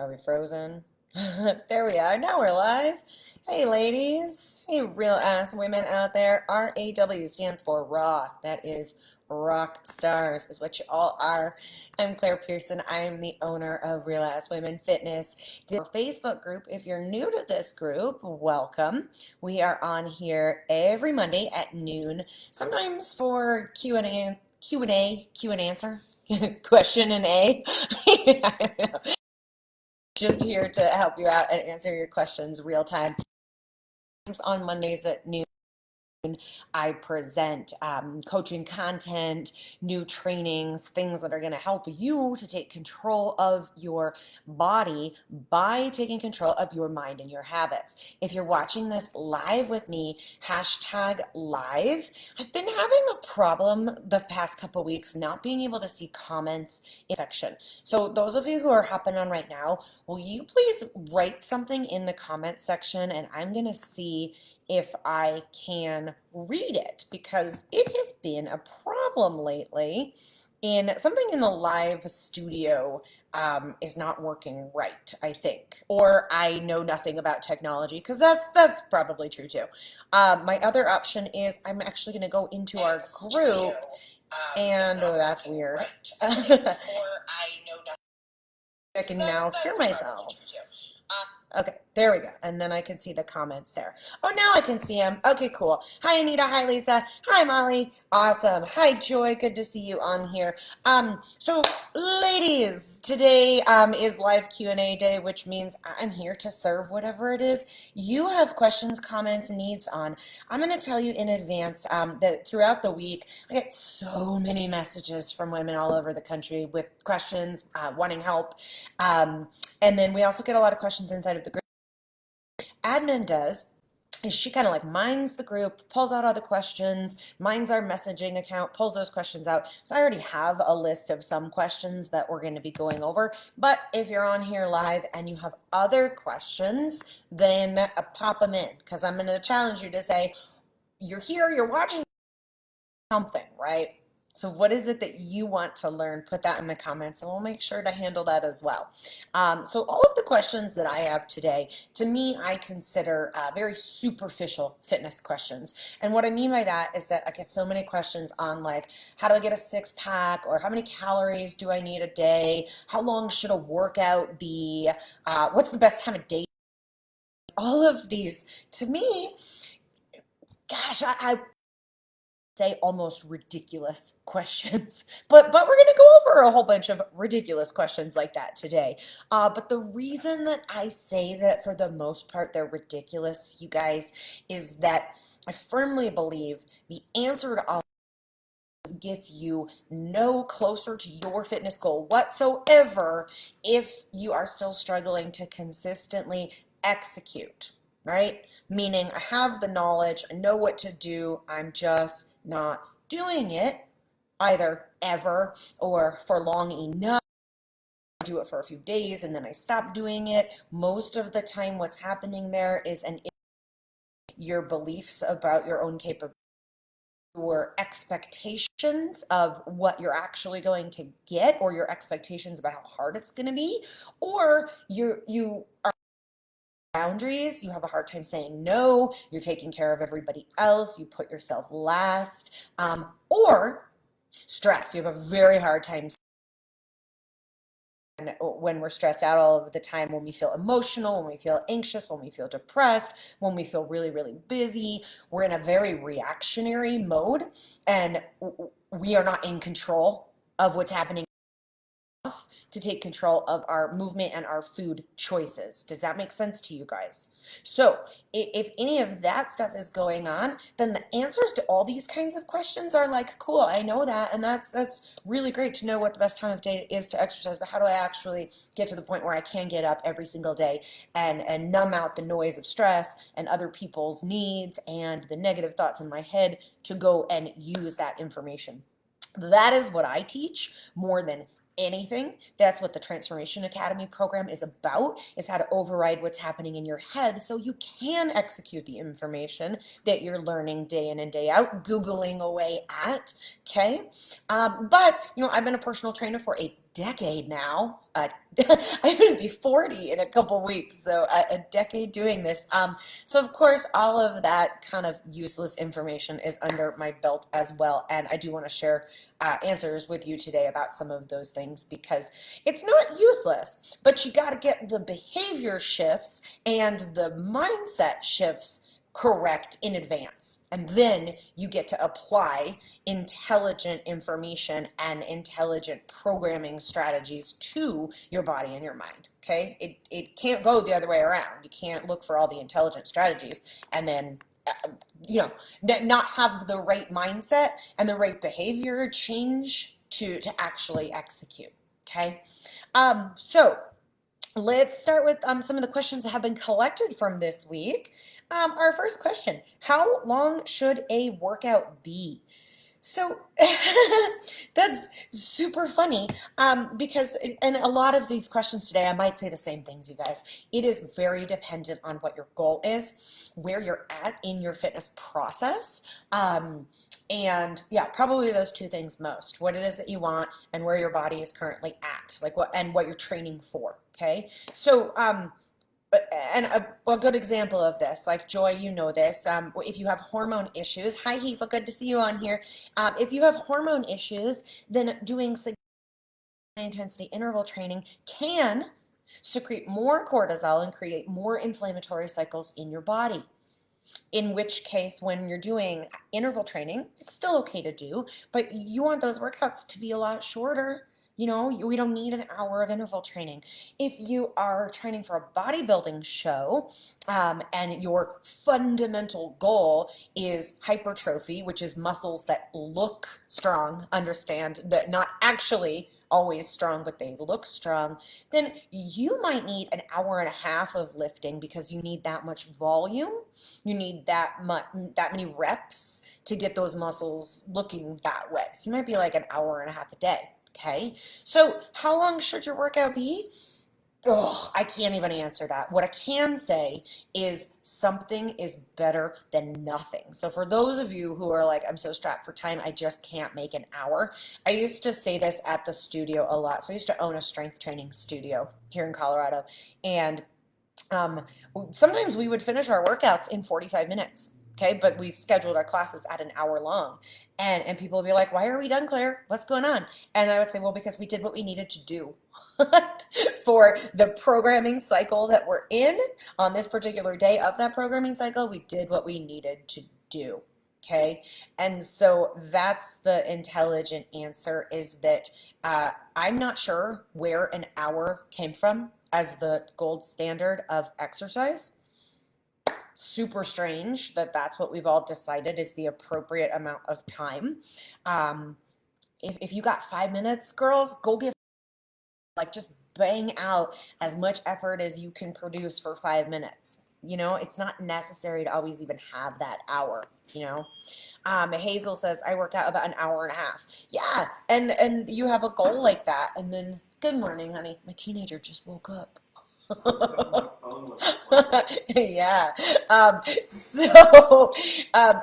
Are we frozen? There we are. Now we're live. Hey, ladies. Hey, real ass women out there. RAW stands for Raw. That is rock stars, is what you all are. I'm Claire Pearson. I'm the owner of Real Ass Women Fitness. The Facebook group, if you're new to this group, welcome. We are on here every Monday at noon, sometimes for Q&A, Q and answer, question and A. Just here to help you out and answer your questions real time. On Mondays at noon, I present coaching content, new trainings, things that are going to help you to take control of your body by taking control of your mind and your habits. If you're watching this live with me, hashtag live, I've been having a problem the past couple weeks not being able to see comments in the section. So those of you who are hopping on right now, will you please write something in the comment section and I'm going to see if I can read it, because it has been a problem lately. In something in the live studio is not working right, I think, or I know nothing about technology, because that's probably true too. My other option is I'm actually going to go into our group, and oh, that's weird. I can now hear myself. Okay, there we go. And then I can see the comments there. Oh, now I can see them. Okay, cool. Hi, Anita. Hi, Lisa. Hi, Molly. Awesome. Hi, Joy. Good to see you on here. So ladies, today is live Q&A day, which means I'm here to serve whatever it is you have questions, comments, needs on. I'm going to tell you in advance that throughout the week, I get so many messages from women all over the country with questions, wanting help. And then we also get a lot of questions inside of the group. Admin does is she kind of like mines the group, pulls out all the questions, mines our messaging account, pulls those questions out. So I already have a list of some questions that we're going to be going over. But if you're on here live and you have other questions, then pop them in, because I'm going to challenge you to say, you're here, you're watching something, right? So what is it that you want to learn? Put that in the comments and we'll make sure to handle that as well. So all of the questions that I have today, to me, I consider very superficial fitness questions. And what I mean by that is that I get so many questions on like, how do I get a six pack? Or how many calories do I need a day? How long should a workout be? What's the best time of day? All of these, to me, gosh, I say almost ridiculous questions, but we're going to go over a whole bunch of ridiculous questions like that today. But the reason that I say that for the most part they're ridiculous, you guys, is that I firmly believe the answer to all gets you no closer to your fitness goal whatsoever if you are still struggling to consistently execute, right? Meaning I have the knowledge, I know what to do, I'm just not doing it either ever or for long enough. I do it for a few days and then I stop doing it. Most of the time what's happening there is your beliefs about your own capability, your expectations of what you're actually going to get, or your expectations about how hard it's going to be, or you are boundaries, you have a hard time saying no, you're taking care of everybody else, you put yourself last, or stress, you have a very hard time. And when we're stressed out all of the time, when we feel emotional, when we feel anxious, when we feel depressed, when we feel really, really busy, we're in a very reactionary mode and we are not in control of what's happening to take control of our movement and our food choices. Does that make sense to you guys? So if any of that stuff is going on, then the answers to all these kinds of questions are like, cool, I know that, and that's really great to know what the best time of day is to exercise, but how do I actually get to the point where I can get up every single day and numb out the noise of stress and other people's needs and the negative thoughts in my head to go and use that information? That is what I teach more than anything. That's what the Transformation Academy program is about, is how to override what's happening in your head so you can execute the information that you're learning day in and day out, Googling away at, okay? But, I've been a personal trainer for a decade now. I'm going to be 40 in a couple weeks, so a decade doing this. So of course, all of that kind of useless information is under my belt as well, and I do want to share answers with you today about some of those things because it's not useless, but you got to get the behavior shifts and the mindset shifts correct in advance. And then you get to apply intelligent information and intelligent programming strategies to your body and your mind. Okay? It can't go the other way around. You can't look for all the intelligent strategies and then not have the right mindset and the right behavior change to actually execute. Okay? So let's start with some of the questions that have been collected from this week. Our first question, how long should a workout be? So that's super funny because, and a lot of these questions today, I might say the same things, you guys. It is very dependent on what your goal is, where you're at in your fitness process. And yeah, probably those two things most, what it is that you want and where your body is currently at, like what you're training for. Okay. So, and a good example of this, like Joy, you know this, if you have hormone issues, hi Hazel, good to see you on here. If you have hormone issues, then doing high intensity interval training can secrete more cortisol and create more inflammatory cycles in your body. In which case, when you're doing interval training, it's still okay to do, but you want those workouts to be a lot shorter. You know, we don't need an hour of interval training. If you are training for a bodybuilding show and your fundamental goal is hypertrophy, which is muscles that look strong, understand that not actually always strong, but they look strong, then you might need an hour and a half of lifting because you need that much volume. You need that many reps to get those muscles looking that way. So you might be like an hour and a half a day. Okay, so how long should your workout be? Oh, I can't even answer that. What I can say is something is better than nothing. So for those of you who are like, I'm so strapped for time, I just can't make an hour. I used to say this at the studio a lot. So I used to own a strength training studio here in Colorado. And sometimes we would finish our workouts in 45 minutes. Okay, but we scheduled our classes at an hour long. And people would be like, why are we done, Claire? What's going on? And I would say, well, because we did what we needed to do for the programming cycle that we're in on this particular day of that programming cycle. We did what we needed to do. Okay. And so that's the intelligent answer, is that I'm not sure where an hour came from as the gold standard of exercise. Super strange that that's what we've all decided is the appropriate amount of time. If you got 5 minutes, girls, go give, like, just bang out as much effort as you can produce for 5 minutes. You know, it's not necessary to always even have that hour, you know. Hazel says, I work out about an hour and a half. Yeah, and you have a goal like that, and then, good morning, honey. My teenager just woke up. Yeah.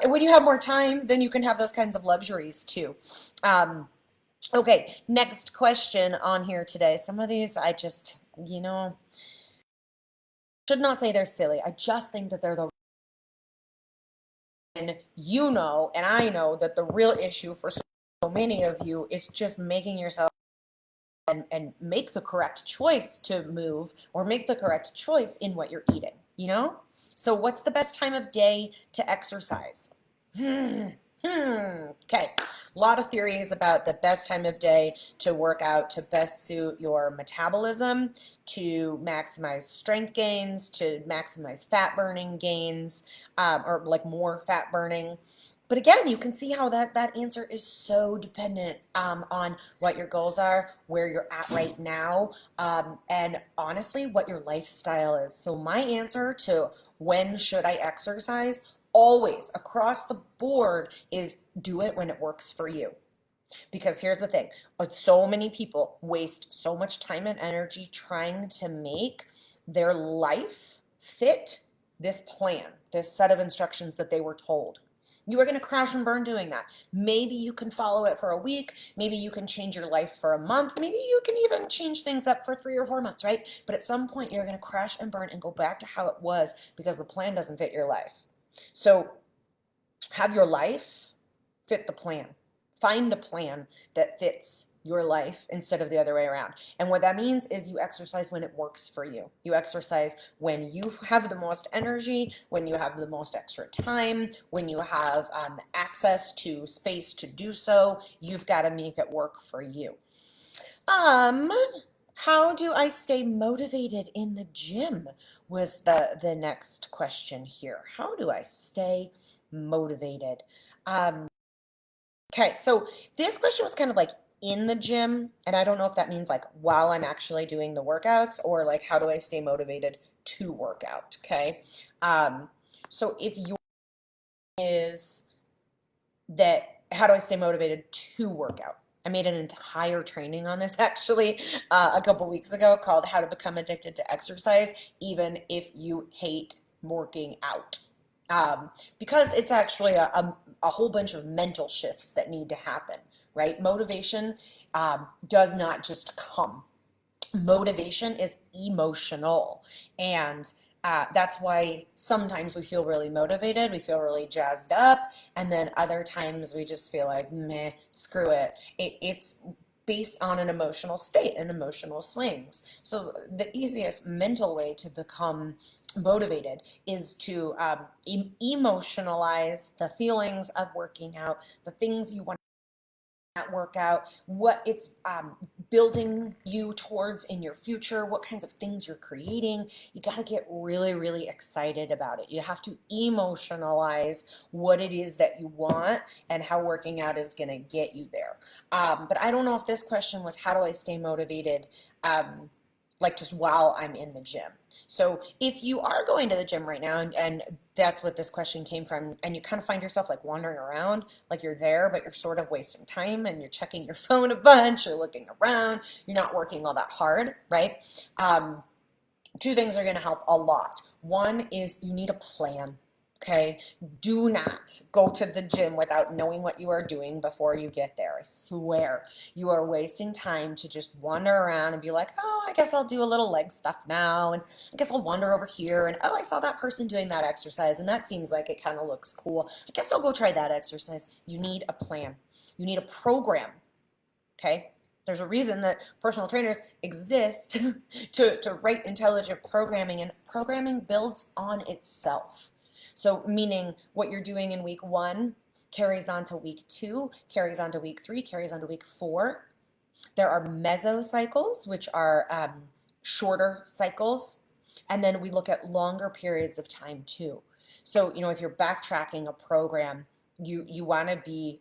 When you have more time, then you can have those kinds of luxuries too. Okay, next question on here today. Some of these I just, should not say they're silly. I just think that they're the, and and I know that the real issue for so many of you is just making yourself and make the correct choice to move or make the correct choice in what you're eating, So what's the best time of day to exercise? Okay. A lot of theories about the best time of day to work out to best suit your metabolism, to maximize strength gains, to maximize fat burning gains, or like more fat burning. But again, you can see how that answer is so dependent on what your goals are, where you're at right now, and honestly, what your lifestyle is. So my answer to when should I exercise, always across the board, is do it when it works for you. Because here's the thing, so many people waste so much time and energy trying to make their life fit this plan, this set of instructions that they were told. You are going to crash and burn doing that. Maybe you can follow it for a week. Maybe you can change your life for a month. Maybe you can even change things up for 3 or 4 months, right? But at some point, you're going to crash and burn and go back to how it was because the plan doesn't fit your life. So have your life fit the plan. Find a plan that fits your life instead of the other way around. And what that means is you exercise when it works for you. You exercise when you have the most energy, when you have the most extra time, when you have access to space to do so. You've got to make it work for you. How do I stay motivated in the gym was the next question here. How do I stay motivated? Okay, so this question was kind of like in the gym, and I don't know if that means like while I'm actually doing the workouts or like how do I stay motivated to work out, okay? So if your is that how do I stay motivated to work out? I made an entire training on this actually a couple weeks ago called How to Become Addicted to Exercise, even if you hate working out. Because it's actually a whole bunch of mental shifts that need to happen, right? Motivation does not just come. Motivation is emotional. And that's why sometimes we feel really motivated, we feel really jazzed up, and then other times we just feel like, meh, screw it. It's based on an emotional state and emotional swings. So the easiest mental way to become motivated is to emotionalize the feelings of working out, the things you want that workout, what it's building you towards in your future, what kinds of things you're creating. You got to get really, really excited about it. You have to emotionalize what it is that you want and how working out is going to get you there. But I don't know if this question was how do I stay motivated like just while I'm in the gym. So if you are going to the gym right now, and that's what this question came from, and you kind of find yourself like wandering around, like you're there, but you're sort of wasting time and you're checking your phone a bunch, you're looking around, you're not working all that hard, right? Two things are going to help a lot. One is you need a plan. Okay, do not go to the gym without knowing what you are doing before you get there. I swear you are wasting time to just wander around and be like, oh, I guess I'll do a little leg stuff now, and I guess I'll wander over here, and oh, I saw that person doing that exercise, and that seems like it kind of looks cool. I guess I'll go try that exercise. You need a plan. You need a program. Okay, there's a reason that personal trainers exist to write intelligent programming, and programming builds on itself. So meaning what you're doing in week 1 carries on to week 2, carries on to week 3, carries on to week 4. There are mesocycles, which are shorter cycles. And then we look at longer periods of time too. So, if you're backtracking a program, you want to be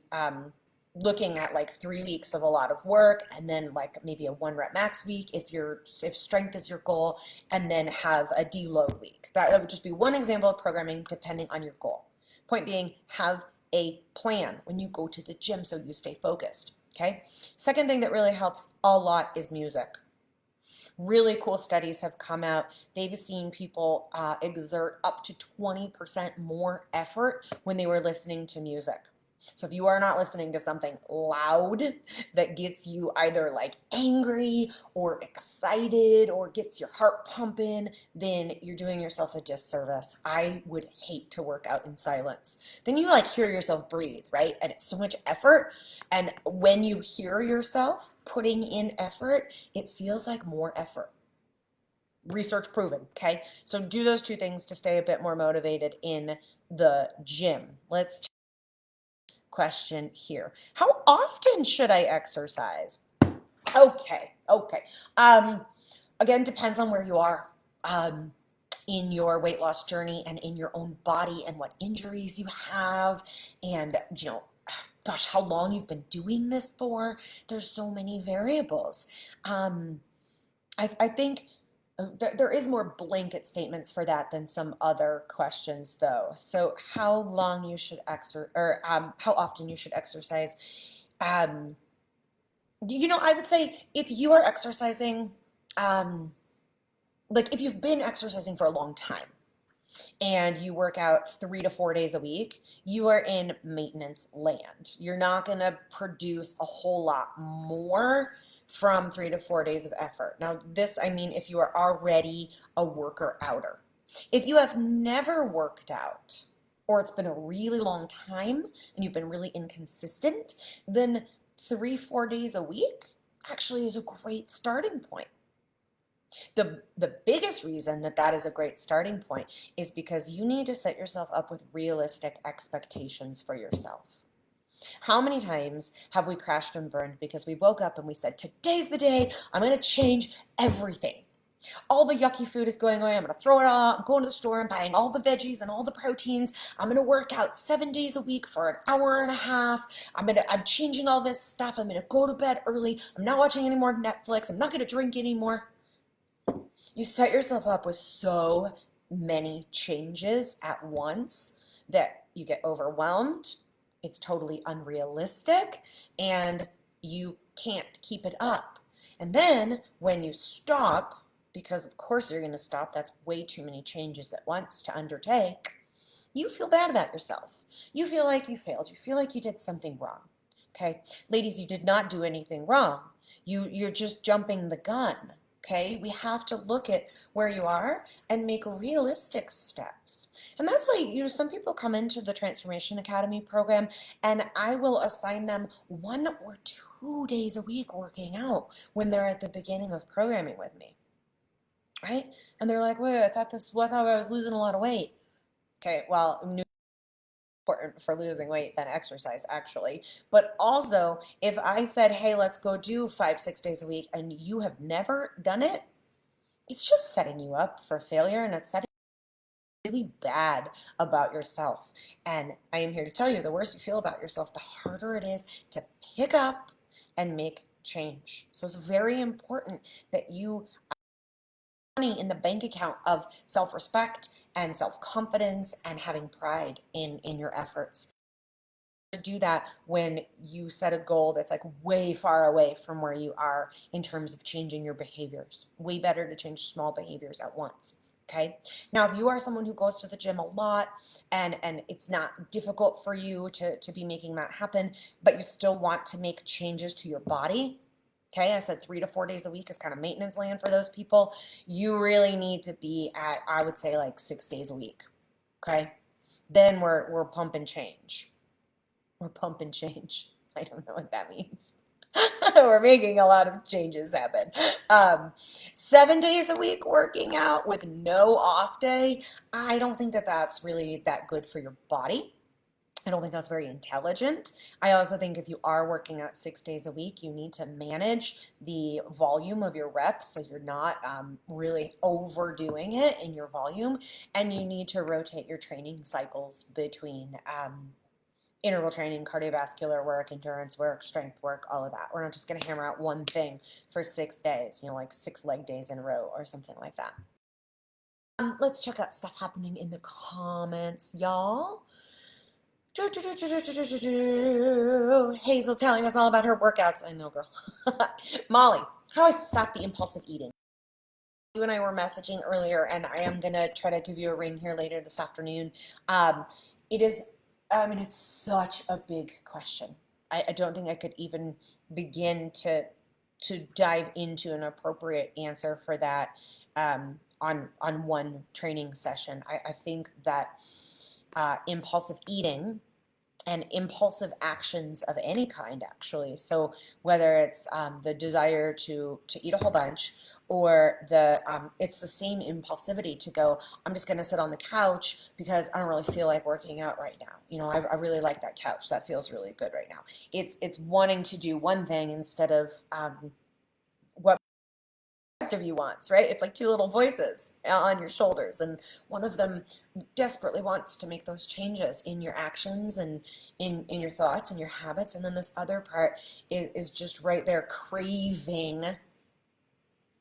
looking at like 3 weeks of a lot of work, and then like maybe a 1 rep max week if strength is your goal, and then have a deload week. That would just be one example of programming depending on your goal. Point being, have a plan when you go to the gym so you stay focused. Okay. Second thing that really helps a lot is music. Really cool studies have come out. They've seen people exert up to 20% more effort when they were listening to music. So if you are not listening to something loud that gets you either like angry or excited or gets your heart pumping, then you're doing yourself a disservice. I would hate to work out in silence. Then you like hear yourself breathe, right? And it's so much effort. And when you hear yourself putting in effort, it feels like more effort. Research proven, okay? So do those two things to stay a bit more motivated in the gym. Let's question here. How often should I exercise? Okay. Again, depends on where you are in your weight loss journey and in your own body and what injuries you have, and gosh, how long you've been doing this for. There's so many variables. I think there is more blanket statements for that than some other questions, though. So, how long you should exercise, or how often you should exercise? I would say if you are exercising, like if you've been exercising for a long time, and you work out 3 to 4 days a week, you are in maintenance land. You're not going to produce a whole lot more from 3 to 4 days of effort. Now, this, I mean, if you are already a worker outer. If you have never worked out, or it's been a really long time and you've been really inconsistent, then 3, 4 days a week actually is a great starting point. The biggest reason that that is a great starting point is because you need to set yourself up with realistic expectations for yourself. How many times have we crashed and burned because we woke up and we said, today's the day, I'm going to change everything. All the yucky food is going away. I'm going to throw it all out. I'm going to the store. I'm buying all the veggies and all the proteins. I'm going to work out 7 days a week for an hour and a half. I'm changing all this stuff. I'm going to go to bed early. I'm not watching any more Netflix. I'm not going to drink anymore. You set yourself up with so many changes at once that you get overwhelmed. It's totally unrealistic and you can't keep it up. And then when you stop, because of course you're going to stop, that's way too many changes at once to undertake, you feel bad about yourself. You feel like you failed. You feel like you did something wrong. Okay? Ladies, you did not do anything wrong. You're just jumping the gun. Okay, we have to look at where you are and make realistic steps. And that's why, some people come into the Transformation Academy program and I will assign them 1 or 2 days a week working out when they're at the beginning of programming with me, right? And they're like, wait, I thought I was losing a lot of weight. Okay, well, important for losing weight than exercise actually. But also, if I said, hey, let's go do 5, 6 days a week and you have never done it, it's just setting you up for failure and it's setting you really bad about yourself. And I am here to tell you, the worse you feel about yourself, the harder it is to pick up and make change. So it's very important that you money in the bank account of self-respect and self-confidence and having pride in your efforts. To do that when you set a goal that's like way far away from where you are in terms of changing your behaviors. Way better to change small behaviors at once. Okay. Now, if you are someone who goes to the gym a lot and it's not difficult for you to be making that happen, but you still want to make changes to your body, okay, I said 3 to 4 days a week is kind of maintenance land for those people. You really need to be at, I would say, like 6 days a week. Okay, then we're pump and change. We're pump and change. I don't know what that means. We're making a lot of changes happen. 7 days a week working out with no off day. I don't think that that's really that good for your body. I don't think that's very intelligent. I also think if you are working out 6 days a week, you need to manage the volume of your reps so you're not really overdoing it in your volume. And you need to rotate your training cycles between interval training, cardiovascular work, endurance work, strength work, all of that. We're not just going to hammer out one thing for 6 days, like 6 leg days in a row or something like that. Let's check out stuff happening in the comments, y'all. Hazel telling us all about her workouts. I know, girl. Molly, how do I stop the impulsive eating? You and I were messaging earlier, and I am going to try to give you a ring here later this afternoon. It's such a big question. I don't think I could even begin to dive into an appropriate answer for that on one training session. I think that impulsive eating and impulsive actions of any kind, actually. So whether it's the desire to eat a whole bunch, or it's the same impulsivity to go, I'm just going to sit on the couch because I don't really feel like working out right now. I really like that couch. That feels really good right now. It's wanting to do one thing instead of what of you wants, right? It's like two little voices on your shoulders, and one of them desperately wants to make those changes in your actions and in your thoughts and your habits, and then this other part is just right there craving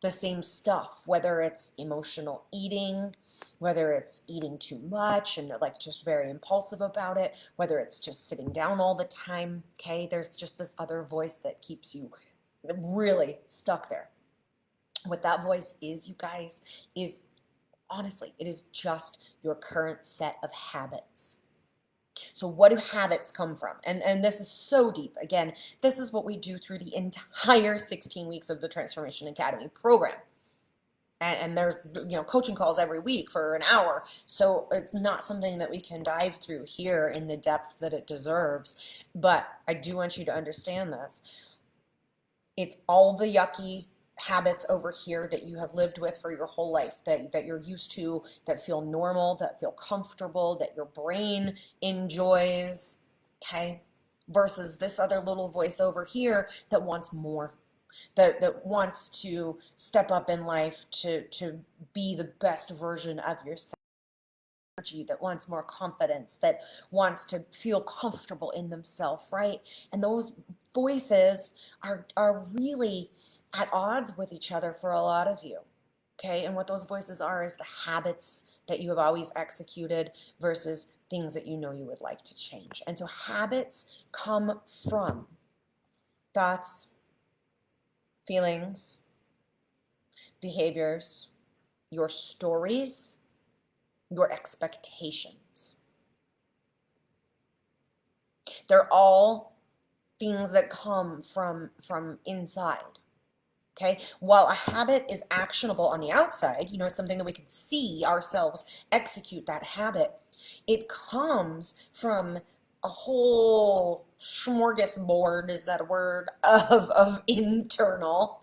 the same stuff, whether it's emotional eating, whether it's eating too much and like just very impulsive about it, whether it's just sitting down all the time. Okay, there's just this other voice that keeps you really stuck there. What that voice is, you guys, is Honestly, it is just your current set of habits. So what do habits come from? And this is so deep. Again, this is what we do through the entire 16 weeks of the Transformation Academy program. And there's coaching calls every week for an hour. So it's not something that we can dive through here in the depth that it deserves. But I do want you to understand this. It's all the yucky habits over here that you have lived with for your whole life, that you're used to, that feel normal, that feel comfortable, that your brain enjoys, okay? Versus this other little voice over here that wants more, that wants to step up in life to be the best version of yourself, that wants more confidence, that wants to feel comfortable in themselves, right? And those voices are really at odds with each other for a lot of you. Okay, and what those voices are is the habits that you have always executed versus things that you know you would like to change. And so habits come from thoughts, feelings, behaviors, your stories, your expectations. They're all things that come from inside. Okay, while a habit is actionable on the outside, something that we can see ourselves execute that habit, it comes from a whole smorgasbord, is that a word, of internal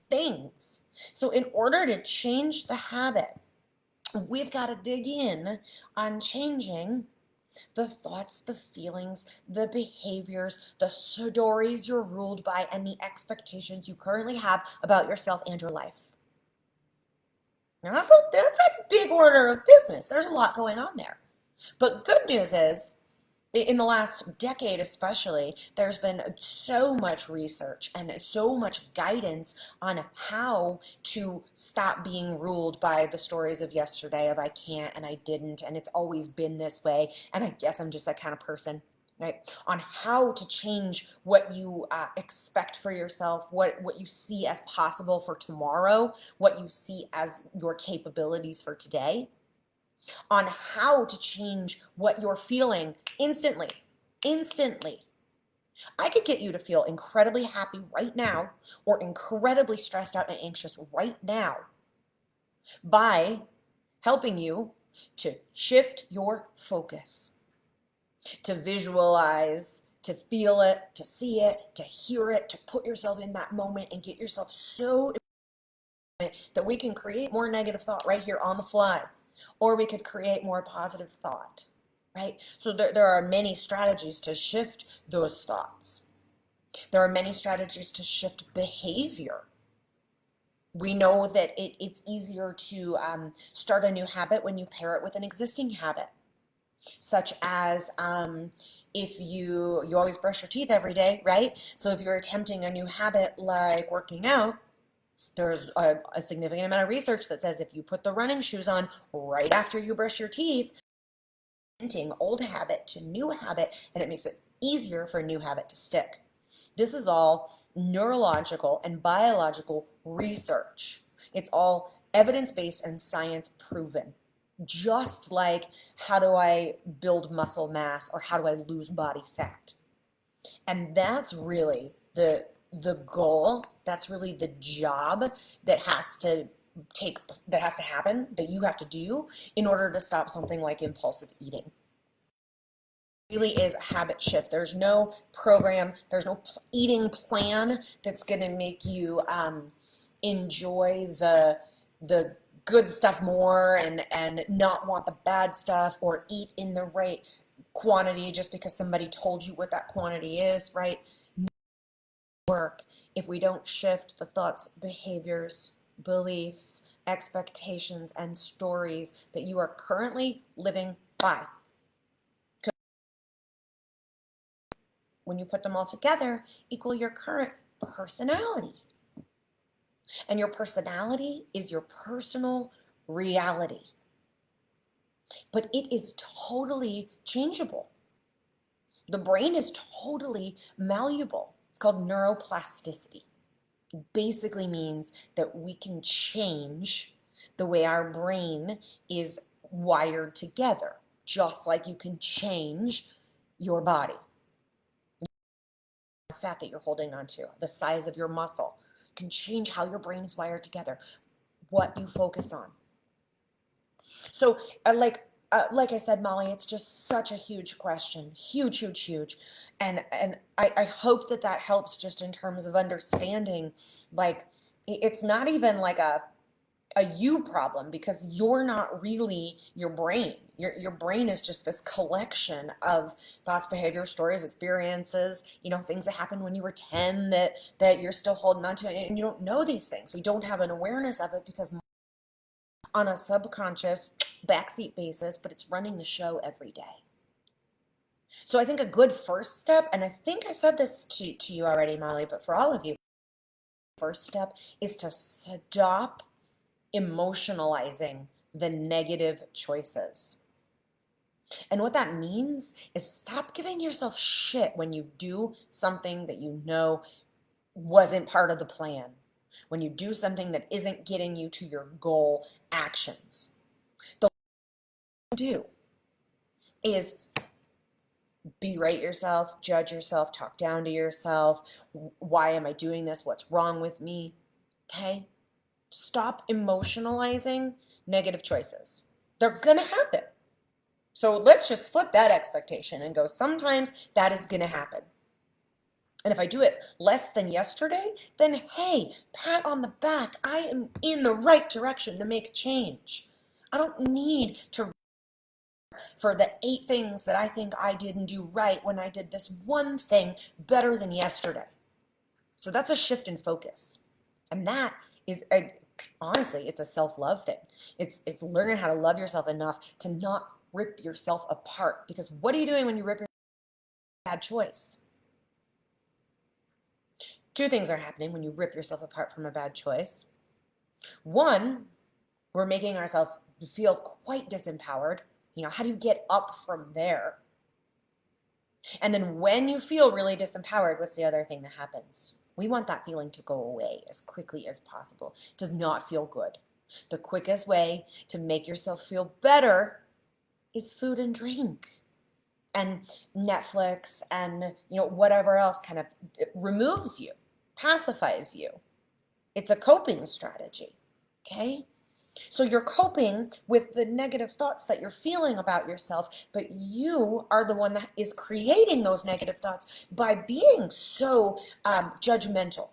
things. So in order to change the habit, we've got to dig in on changing the thoughts, the feelings, the behaviors, the stories you're ruled by, and the expectations you currently have about yourself and your life. Now, that's a big order of business. There's a lot going on there. But good news is, in the last decade especially, there's been so much research and so much guidance on how to stop being ruled by the stories of yesterday of I can't and I didn't and it's always been this way and I guess I'm just that kind of person, right? On how to change what you expect for yourself, what you see as possible for tomorrow, what you see as your capabilities for today, on how to change what you're feeling instantly. Instantly. I could get you to feel incredibly happy right now or incredibly stressed out and anxious right now by helping you to shift your focus, to visualize, to feel it, to see it, to hear it, to put yourself in that moment and get yourself so that we can create more negative thought right here on the fly, or we could create more positive thought, right? So there are many strategies to shift those thoughts. There are many strategies to shift behavior. We know that it's easier to start a new habit when you pair it with an existing habit, such as if you always brush your teeth every day, right? So if you're attempting a new habit like working out, there's a significant amount of research that says if you put the running shoes on right after you brush your teeth, old habit to new habit, and it makes it easier for a new habit to stick. This is all neurological and biological research. It's all evidence-based and science proven. Just like how do I build muscle mass or how do I lose body fat? And that's really the goal. That's really the job that has to happen, that you have to do in order to stop something like impulsive eating. It really is a habit shift. There's no program, there's no eating plan that's going to make you enjoy the good stuff more and not want the bad stuff, or eat in the right quantity just because somebody told you what that quantity is, right? Work if we don't shift the thoughts, behaviors, beliefs, expectations, and stories that you are currently living by. When you put them all together, equal your current personality. And your personality is your personal reality. But it is totally changeable. The brain is totally malleable. It's called neuroplasticity. It basically means that we can change the way our brain is wired together, just like you can change your body. The fat that you're holding onto, the size of your muscle can change how your brain is wired together, what you focus on. So, like I said, Molly, it's just such a huge question, huge, huge, huge, and I hope that that helps just in terms of understanding, like it's not even like a you problem because you're not really your brain. Your brain is just this collection of thoughts, behavior, stories, experiences, things that happened when you were 10 that you're still holding on to, and you don't know these things. We don't have an awareness of it because on a subconscious backseat basis, but it's running the show every day. So I think a good first step, and I think I said this to you already, Molly, but for all of you, first step is to stop emotionalizing the negative choices. And what that means is stop giving yourself shit when you do something that you know wasn't part of the plan, when you do something that isn't getting you to your goal actions. The thing you do is berate yourself, judge yourself, talk down to yourself. Why am I doing this? What's wrong with me? Okay? Stop emotionalizing negative choices. They're going to happen. So let's just flip that expectation and go, sometimes that is going to happen. And if I do it less than yesterday, then hey, pat on the back. I am in the right direction to make a change. I don't need to for the 8 things that I think I didn't do right when I did this one thing better than yesterday. So that's a shift in focus. And that is honestly, it's a self-love thing. It's learning how to love yourself enough to not rip yourself apart. Because what are you doing when you rip yourself apart? Bad choice. 2 things are happening when you rip yourself apart from a bad choice. One, we're making ourselves feel quite disempowered. How do you get up from there? And then when you feel really disempowered, what's the other thing that happens? We want that feeling to go away as quickly as possible. It does not feel good. The quickest way to make yourself feel better is food and drink. And Netflix and whatever else kind of removes you, pacifies you. It's a coping strategy, okay? So you're coping with the negative thoughts that you're feeling about yourself, but you are the one that is creating those negative thoughts by being so judgmental,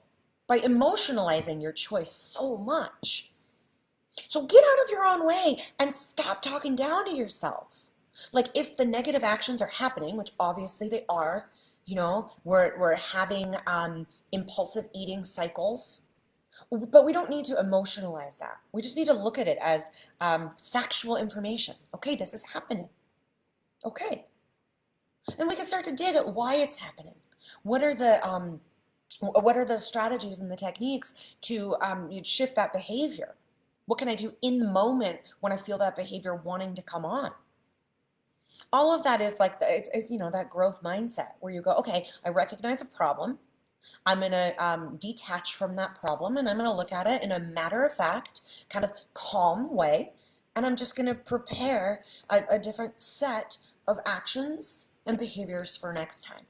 by emotionalizing your choice so much. So get out of your own way and stop talking down to yourself. Like if the negative actions are happening, which obviously they are, we're having impulsive eating cycles. But we don't need to emotionalize that. We just need to look at it as factual information. Okay, this is happening. Okay. Then we can start to dig at why it's happening. What are the strategies and the techniques to shift that behavior? What can I do in the moment when I feel that behavior wanting to come on? All of that is like it's that growth mindset where you go, okay, I recognize a problem. I'm going to detach from that problem and I'm going to look at it in a matter of fact, kind of calm way. And I'm just going to prepare a different set of actions and behaviors for next time.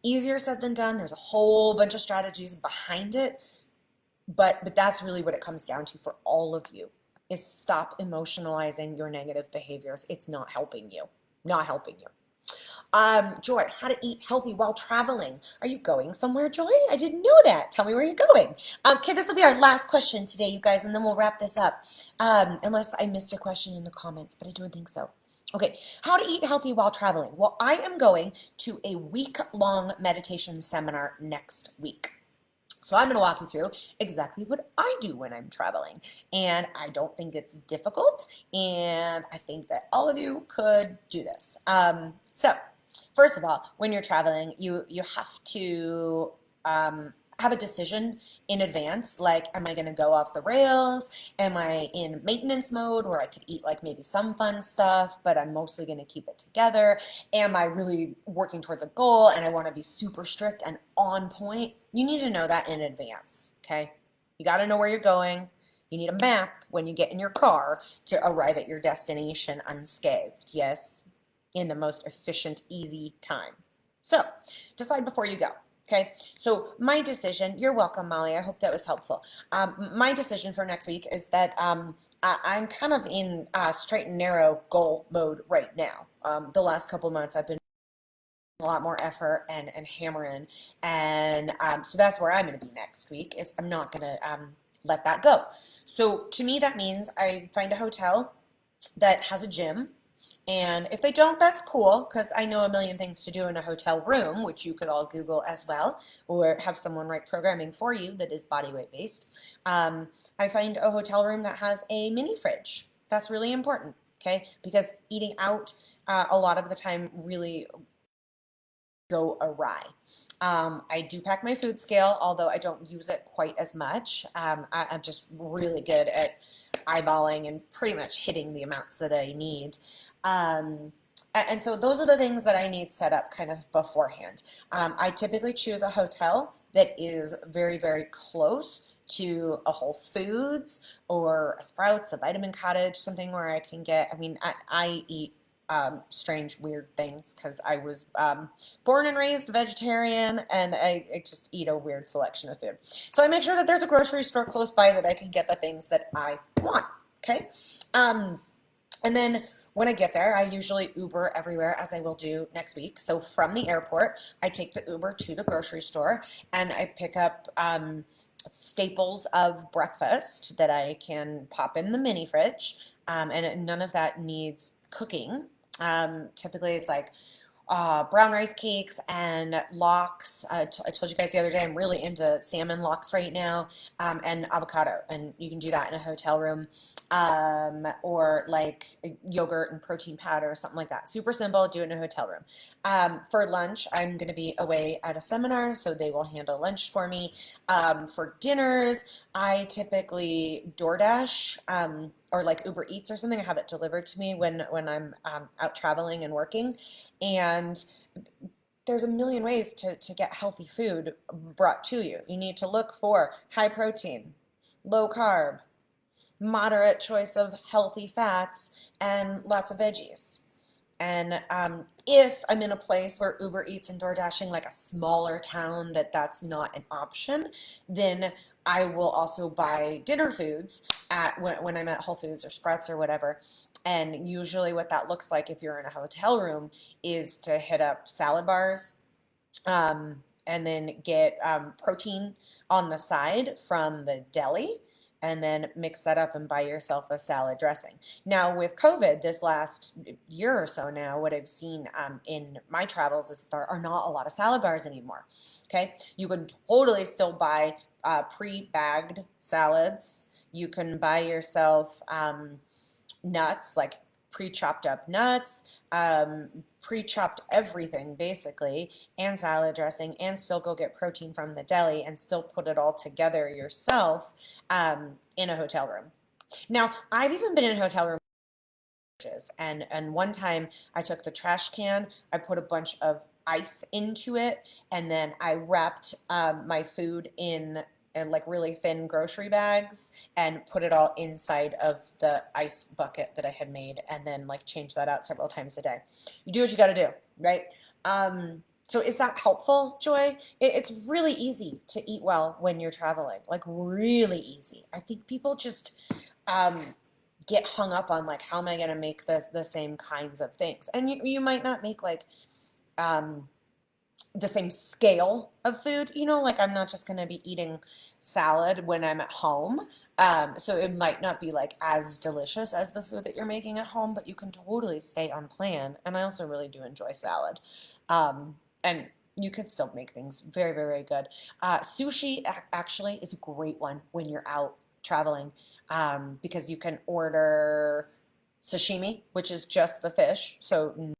Easier said than done. There's a whole bunch of strategies behind it. But that's really what it comes down to for all of you is stop emotionalizing your negative behaviors. It's not helping you. Not helping you. Joy, how to eat healthy while traveling. Are you going somewhere, Joy? I didn't know that. Tell me where you're going. Okay, this will be our last question today, you guys, and then we'll wrap this up. Unless I missed a question in the comments, but I don't think so. Okay, how to eat healthy while traveling. Well, I am going to a week-long meditation seminar next week. So I'm going to walk you through exactly what I do when I'm traveling. And I don't think it's difficult. And I think that all of you could do this. So first of all, when you're traveling, you have to have a decision in advance, like, am I going to go off the rails? Am I in maintenance mode where I could eat like maybe some fun stuff, but I'm mostly going to keep it together? Am I really working towards a goal and I want to be super strict and on point? You need to know that in advance, okay? You got to know where you're going. You need a map when you get in your car to arrive at your destination unscathed. Yes, in the most efficient, easy time. So decide before you go. Okay, so my decision, you're welcome, Molly. I hope that was helpful. My decision for next week is that I'm kind of in straight and narrow goal mode right now. The last couple months, I've been a lot more effort and hammering, and so that's where I'm going to be next week. Is I'm not going to let that go. So to me, that means I find a hotel that has a gym. And if they don't, that's cool because I know a million things to do in a hotel room, which you could all Google as well, or have someone write programming for you that is body weight based. I find a hotel room that has a mini fridge. That's really important, okay? Because eating out a lot of the time really go awry. I do pack my food scale, although I don't use it quite as much. I'm just really good at eyeballing and pretty much hitting the amounts that I need. And so those are the things that I need set up kind of beforehand. I typically choose a hotel that is very, very close to a Whole Foods or a Sprouts, a Vitamin Cottage, something where I can get, I mean, I eat strange, weird things because I was born and raised vegetarian and I just eat a weird selection of food. So I make sure that there's a grocery store close by that I can get the things that I want. Okay. And then when I get there, I usually Uber everywhere as I will do next week. So from the airport, I take the Uber to the grocery store and I pick up staples of breakfast that I can pop in the mini fridge. And none of that needs cooking. Typically, it's like brown rice cakes and lox. I told you guys the other day I'm really into salmon lox right now, and avocado. And you can do that in a hotel room, or like yogurt and protein powder or something like that. Super simple, do it in a hotel room. For lunch, I'm going to be away at a seminar, so they will handle lunch for me. For dinners, I typically DoorDash. Or like Uber Eats or something. I have it delivered to me when I'm out traveling and working. And there's a million ways to get healthy food brought to you. You need to look for high protein, low carb, moderate choice of healthy fats, and lots of veggies. And if I'm in a place where Uber Eats and DoorDashing, like a smaller town that's not an option, then I will also buy dinner foods when I'm at Whole Foods or Sprouts or whatever. And usually what that looks like if you're in a hotel room is to hit up salad bars, and then get protein on the side from the deli, and then mix that up and buy yourself a salad dressing. Now, with COVID, this last year or so now, what I've seen in my travels is there are not a lot of salad bars anymore. Okay, you can totally still buy pre-bagged salads. You can buy yourself nuts, like pre-chopped up nuts, pre-chopped everything basically, and salad dressing, and still go get protein from the deli and still put it all together yourself in a hotel room. Now, I've even been in a hotel room and one time I took the trash can, I put a bunch of ice into it, and then I wrapped my food in like really thin grocery bags and put it all inside of the ice bucket that I had made, and then like change that out several times a day. You do what you got to do, right? So is that helpful, Joy? It's really easy to eat well when you're traveling, like really easy. I think people just get hung up on like, how am I going to make the same kinds of things? And you might not make like um, the same scale of food, like I'm not just going to be eating salad when I'm at home. So it might not be like as delicious as the food that you're making at home, but you can totally stay on plan. And I also really do enjoy salad. And you can still make things very, very, very good. Sushi actually is a great one when you're out traveling, because you can order sashimi, which is just the fish. So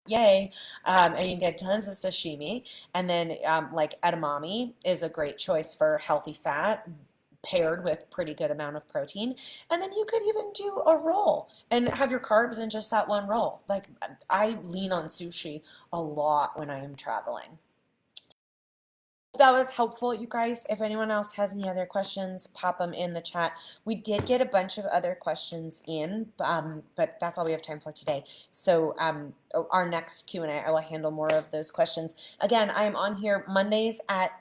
yay. And you can get tons of sashimi. And then like edamame is a great choice for healthy fat paired with pretty good amount of protein. And then you could even do a roll and have your carbs in just that one roll. Like I lean on sushi a lot when I am traveling. That was helpful, you guys. If anyone else has any other questions, pop them in the chat. We did get a bunch of other questions in, but that's all we have time for today. So our next Q&A, I will handle more of those questions. Again, I am on here Mondays at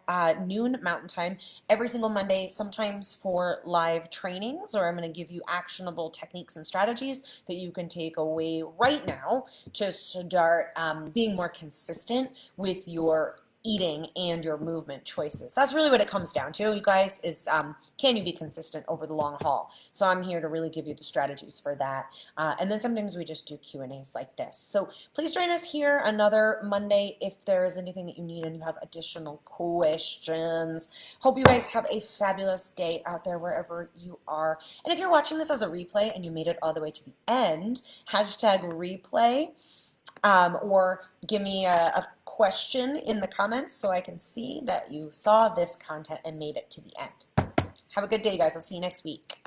noon Mountain Time, every single Monday, sometimes for live trainings, or I'm going to give you actionable techniques and strategies that you can take away right now to start being more consistent with your eating and your movement choices. That's really what it comes down to, you guys, is can you be consistent over the long haul? So I'm here to really give you the strategies for that. And then sometimes we just do Q&As like this. So please join us here another Monday if there is anything that you need and you have additional questions. Hope you guys have a fabulous day out there wherever you are. And if you're watching this as a replay and you made it all the way to the end, hashtag replay. Or give me a question in the comments so I can see that you saw this content and made it to the end. Have a good day, guys. I'll see you next week.